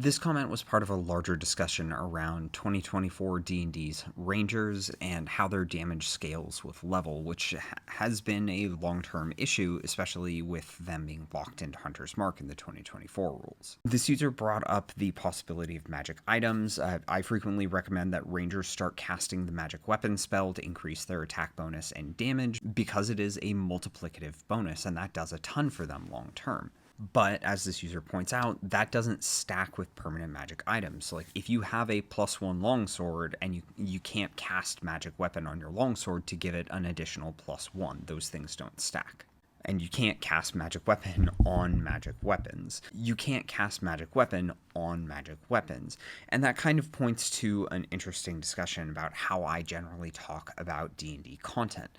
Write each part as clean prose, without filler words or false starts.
This comment was part of a larger discussion around 2024 D&D's Rangers and how their damage scales with level, which has been a long-term issue, especially with them being locked into Hunter's Mark in the 2024 rules. This user brought up the possibility of magic items. I frequently recommend that Rangers start casting the magic weapon spell to increase their attack bonus and damage because it is a multiplicative bonus, and that does a ton for them long-term. But as this user points out, that doesn't stack with permanent magic items. So, like, if you have a +1 longsword and you can't cast magic weapon on your longsword to give it an additional +1, those things don't stack. And you can't cast magic weapon on magic weapons. You can't cast magic weapon on magic weapons. And that kind of points to an interesting discussion about how I generally talk about D&D content.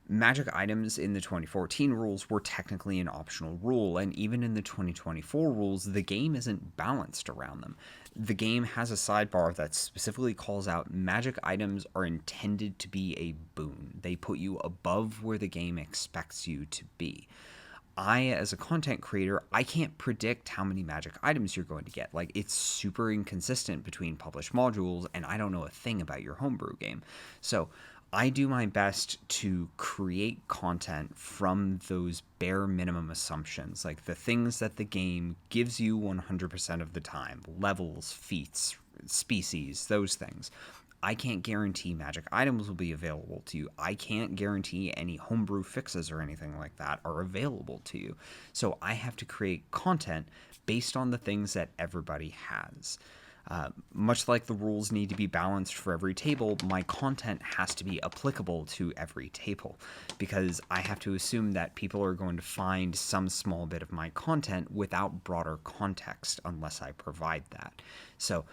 Magic items in the 2014 rules were technically an optional rule, and even in the 2024 rules, the game isn't balanced around them. The game has a sidebar that specifically calls out magic items are intended to be a boon. They put you above where the game expects you to be. As a content creator, I can't predict how many magic items you're going to get. Like, it's super inconsistent between published modules, and I don't know a thing about your homebrew game. So I do my best to create content from those bare minimum assumptions, like the things that the game gives you 100% of the time: levels, feats, species, those things. I can't guarantee magic items will be available to you. I can't guarantee any homebrew fixes or anything like that are available to you. So I have to create content based on the things that everybody has. Much like the rules need to be balanced for every table, my content has to be applicable to every table, because I have to assume that people are going to find some small bit of my content without broader context unless I provide that. So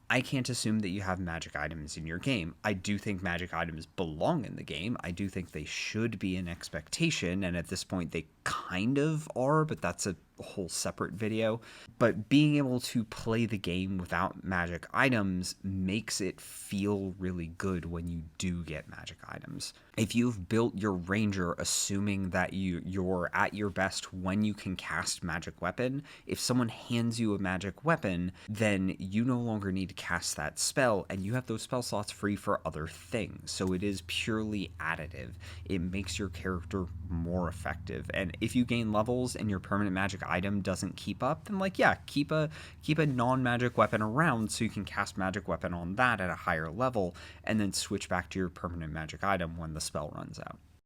I can't assume that you have magic items in your game. I do think magic items belong in the game. I do think they should be an expectation, and at this point they kind of are, but that's a whole separate video. But being able to play the game without magic items makes it feel really good when you do get magic items. If you've built your ranger assuming that you're at your best when you can cast magic weapon, if someone hands you a magic weapon, then you no longer need to cast that spell, and you have those spell slots free for other things. So it is purely additive. It makes your character more effective. And if you gain levels and your permanent magic item doesn't keep up, then keep a non-magic weapon around so you can cast magic weapon on that at a higher level, and then switch back to your permanent magic item when the spell runs out.